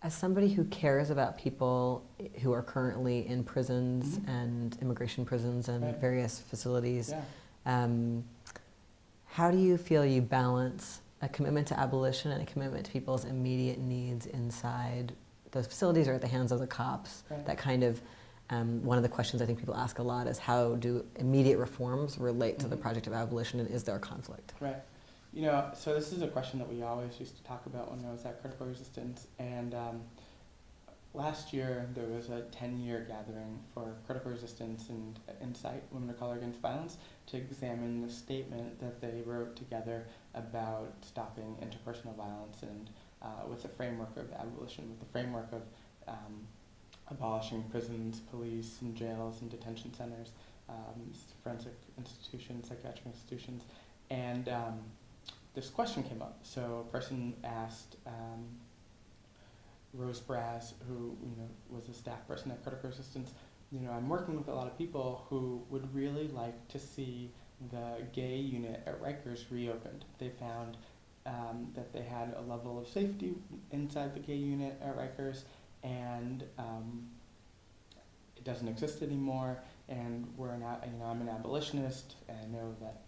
As somebody who cares about people who are currently in prisons and immigration prisons and various facilities, how do you feel you balance a commitment to abolition and a commitment to people's immediate needs inside those facilities or at the hands of the cops? That kind of, one of the questions I think people ask a lot is how do immediate reforms relate to the project of abolition, and is there a conflict? Right. You know, so this is a question that we always used to talk about when I was at Critical Resistance, and last year there was a 10-year gathering for Critical Resistance and Insight, Women of Color Against Violence, to examine the statement that they wrote together about stopping interpersonal violence and with the framework of abolition, with the framework of abolishing prisons, police, and jails and detention centers, forensic institutions, psychiatric institutions, and this question came up. So a person asked Rose Braz, who was a staff person at Critical Resistance, I'm working with a lot of people who would really like to see the gay unit at Rikers reopened. They found that they had a level of safety inside the gay unit at Rikers, and it doesn't exist anymore. And we're not, I'm an abolitionist, and I know that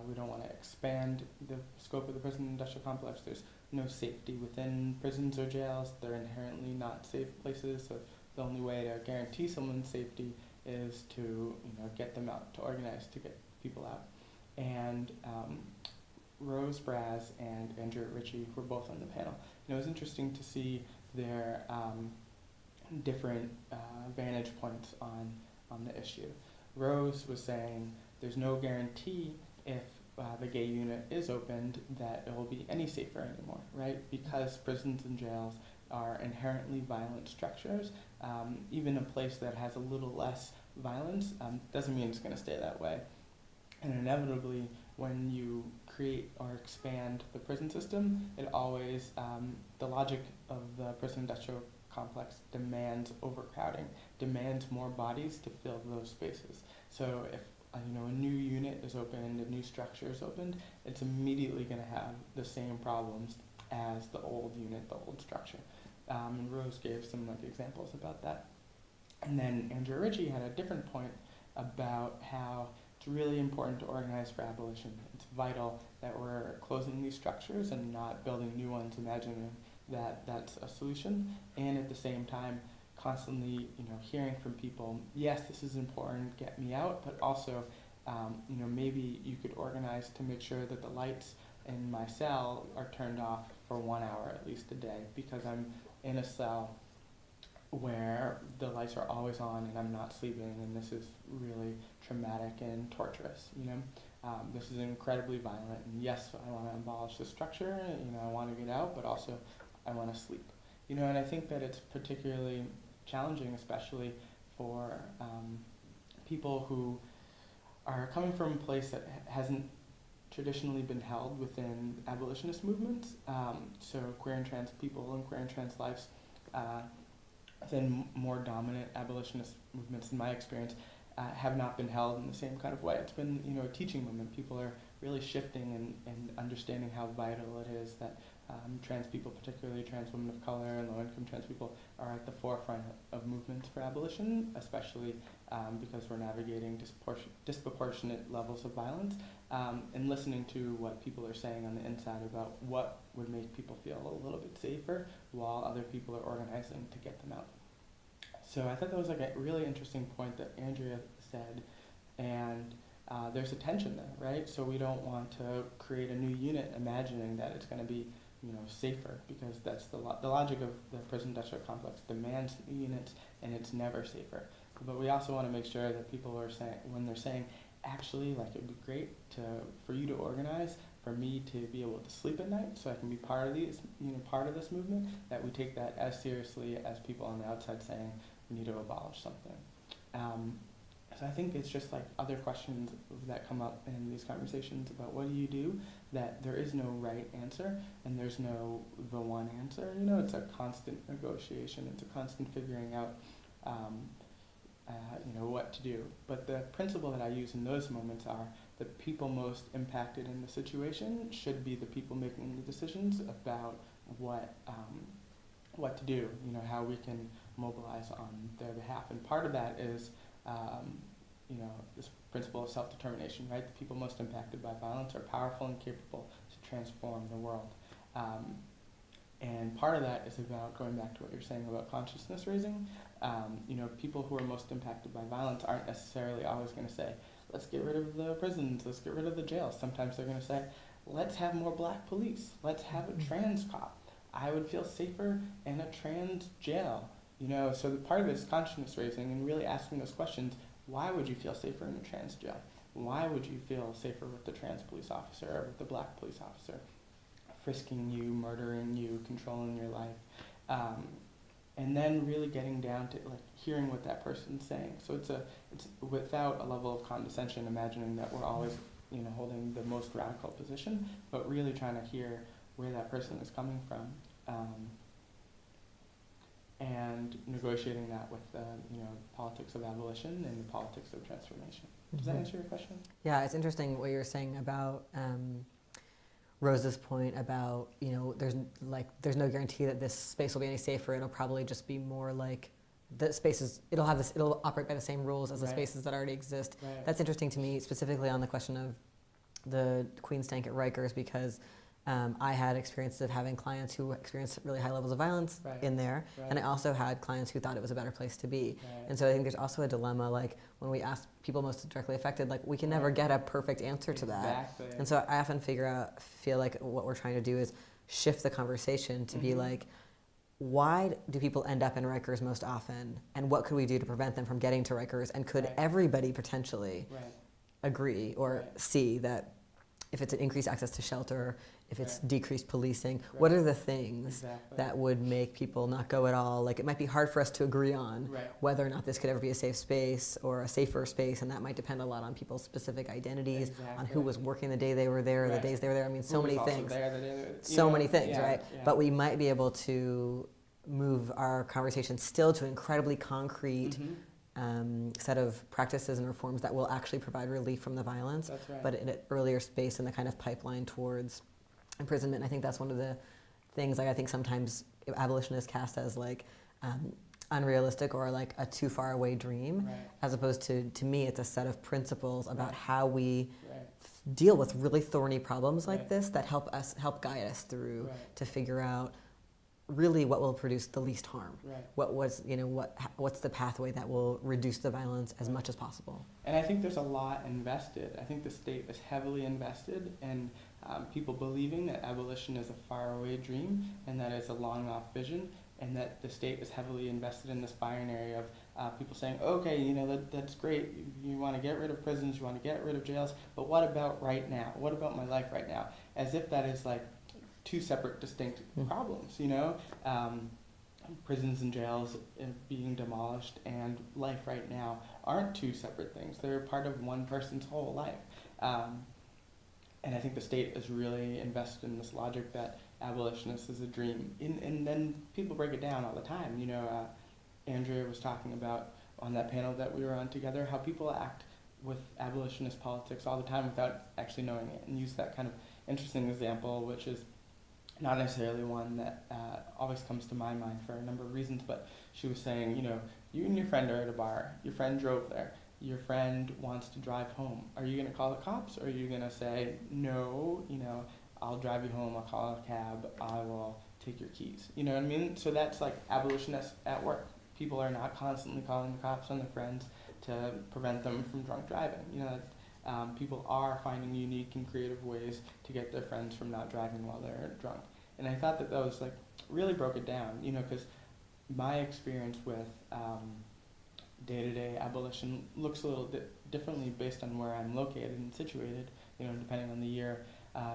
we don't want to expand the scope of the prison industrial complex. There's no safety within prisons or jails. They're inherently not safe places. So the only way to guarantee someone's safety is to get them out, to organize, to get people out. And Rose Braz and Andrea Ritchie were both on the panel. And it was interesting to see their different vantage points on the issue. Rose was saying there's no guarantee if the gay unit is opened that it will be any safer anymore, right? Because prisons and jails are inherently violent structures. Even a place that has a little less violence doesn't mean it's going to stay that way. And inevitably, when you create or expand the prison system, it always, the logic of the prison industrial complex demands overcrowding, demands more bodies to fill those spaces. So if a new unit is opened, a new structure is opened, it's immediately going to have the same problems as the old unit, the old structure. And Rose gave some examples about that. And then Andrea Ritchie had a different point about how it's really important to organize for abolition. It's vital that we're closing these structures and not building new ones, imagining that that's a solution, and at the same time constantly hearing from people, yes, this is important, get me out, but also maybe you could organize to make sure that the lights in my cell are turned off for 1 hour at least a day, because I'm in a cell where the lights are always on and I'm not sleeping, and this is really traumatic and torturous. This is incredibly violent, and yes, I want to abolish the structure, I want to get out, but also I want to sleep. And I think that it's particularly challenging, especially for people who are coming from a place that hasn't traditionally been held within abolitionist movements. So queer and trans people and queer and trans lives within more dominant abolitionist movements, in my experience, have not been held in the same kind of way. It's been a teaching moment. People are really shifting and understanding how vital it is that trans people, particularly trans women of color and low-income trans people, are at the forefront of movements for abolition, especially because we're navigating disproportionate levels of violence, and listening to what people are saying on the inside about what would make people feel a little bit safer while other people are organizing to get them out. So I thought that was a really interesting point that Andrea said, and there's a tension there, right? So we don't want to create a new unit imagining that it's going to be safer, because that's the logic of the prison industrial complex demands new units, and it's never safer. But we also want to make sure that people are saying, when they're saying, actually, it'd be great for you to organize, for me to be able to sleep at night, so I can be part of part of this movement, that we take that as seriously as people on the outside saying we need to abolish something. So I think it's just other questions that come up in these conversations about what do you do, that there is no right answer and there's no the one answer. It's a constant negotiation. It's a constant figuring out what to do. But the principle that I use in those moments are the people most impacted in the situation should be the people making the decisions about what what to do, how we can mobilize on their behalf. And part of that is, this principle of self-determination, right? The people most impacted by violence are powerful and capable to transform the world. And part of that is about going back to what you're saying about consciousness raising. People who are most impacted by violence aren't necessarily always going to say, let's get rid of the prisons, let's get rid of the jails. Sometimes they're going to say, let's have more black police, let's have a trans cop. I would feel safer in a trans jail. So the part of it is consciousness raising and really asking those questions. Why would you feel safer in a trans jail? Why would you feel safer with the trans police officer or with the black police officer? Frisking you, murdering you, controlling your life. And then really getting down to hearing what that person's saying. So it's without a level of condescension, imagining that we're always holding the most radical position, but really trying to hear where that person is coming from, and negotiating that with the politics of abolition and the politics of transformation. Does that answer your question? Yeah, it's interesting what you're saying about Rose's point about there's no guarantee that this space will be any safer. It'll probably just be more like the spaces. It'll operate by the same rules as the spaces that already exist. Right. That's interesting to me, specifically on the question of the Queen's tank at Rikers, because I had experiences of having clients who experienced really high levels of violence in there, and I also had clients who thought it was a better place to be. And so I think there's also a dilemma, when we ask people most directly affected, we can never get a perfect answer to that. And so I often feel like what we're trying to do is shift the conversation to be why do people end up in Rikers most often, and what could we do to prevent them from getting to Rikers, and could everybody potentially agree or see that if it's an increased access to shelter, if it's decreased policing, what are the things that would make people not go at all? It might be hard for us to agree on whether or not this could ever be a safe space or a safer space, and that might depend a lot on people's specific identities, on who was working the day they were there, the days they were there. I mean, so many things. Many things, right? Yeah. But we might be able to move our conversation still to an incredibly concrete set of practices and reforms that will actually provide relief from the violence, but in an earlier space in the kind of pipeline towards imprisonment. I think that's one of the things I think sometimes abolitionists cast as unrealistic or a too far away dream, as opposed to me it's a set of principles about how we deal with really thorny problems like this that help guide us through to figure out really what will produce the least harm. What's the pathway that will reduce the violence as much as possible. And I think there's a lot invested. I think the state is heavily invested in people believing that abolition is a faraway dream and that it's a long off vision, and that the state is heavily invested in this binary of people saying, okay, that's great, you want to get rid of prisons, you want to get rid of jails, but what about right now? What about my life right now? As if that is two separate, distinct problems, prisons and jails being demolished and life right now aren't two separate things. They're part of one person's whole life. And I think the state is really invested in this logic that abolitionists is a dream. And then people break it down all the time. Andrea was talking about on that panel that we were on together, how people act with abolitionist politics all the time without actually knowing it, and use that kind of interesting example, which is not necessarily one that always comes to my mind for a number of reasons, but she was saying, you and your friend are at a bar, your friend drove there, your friend wants to drive home. Are you going to call the cops, or are you going to say, no, I'll drive you home, I'll call a cab, I will take your keys? You know what I mean? So that's abolitionists at work. People are not constantly calling the cops on their friends to prevent them from drunk driving. People are finding unique and creative ways to get their friends from not driving while they're drunk. And I thought that was really broke it down, because my experience with day-to-day abolition looks a little bit differently based on where I'm located and situated, depending on the year.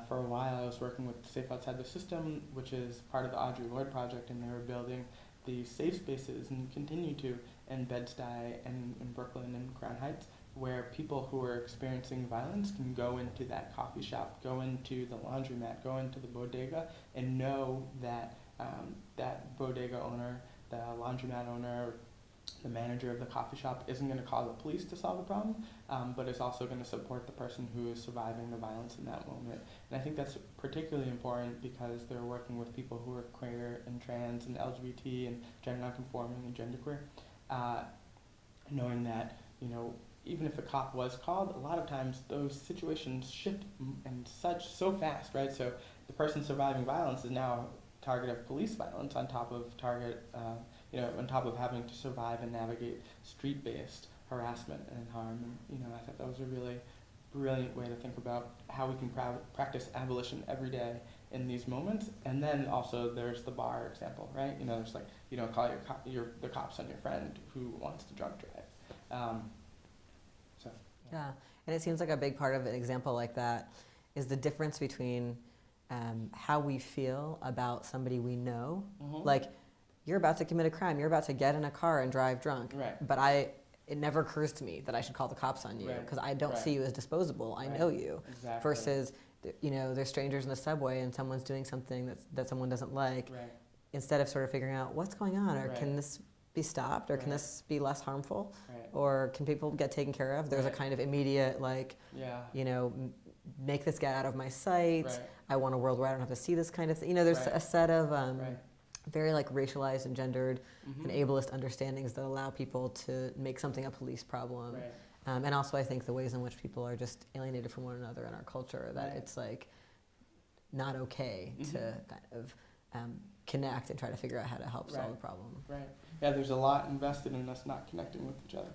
For a while I was working with Safe Outside the System, which is part of the Audre Lorde Project, and they were building these safe spaces, and continue to, in Bed-Stuy and in Brooklyn and Crown Heights, where people who are experiencing violence can go into that coffee shop, go into the laundromat, go into the bodega, and know that that bodega owner, the laundromat owner, the manager of the coffee shop isn't going to call the police to solve the problem, but is also going to support the person who is surviving the violence in that moment. And I think that's particularly important because they're working with people who are queer and trans and LGBT and gender-nonconforming and genderqueer, knowing that, you know, even if a cop was called, a lot of times those situations shift and so fast, right? So the person surviving violence is now a target of police violence on top of on top of having to survive and navigate street-based harassment and harm. And, you know, I thought that was a really brilliant way to think about how we can practice abolition every day in these moments. And then also there's the bar example, right? You know, there's like, you don't call the cops on your friend who wants to drunk drive. Yeah, and it seems like a big part of an example like that is the difference between how we feel about somebody we know. Mm-hmm. Like, you're about to commit a crime, you're about to get in a car and drive drunk. Right. But it never occurs to me that I should call the cops on you because I don't see you as disposable. I know you. Exactly. Versus, you know, there's strangers in the subway and someone's doing something that someone doesn't like. Right. Instead of sort of figuring out what's going on, or can this be stopped, or can this be less harmful, or can people get taken care of? There's a kind of immediate, like, you know, make this get out of my sight. I want a world where I don't have to see this kind of thing. You know, there's a set of very like racialized and gendered and ableist understandings that allow people to make something a police problem. And also I think the ways in which people are just alienated from one another in our culture, that it's like not okay to kind of connect and try to figure out how to help solve the problem. Yeah, there's a lot invested in us not connecting with each other.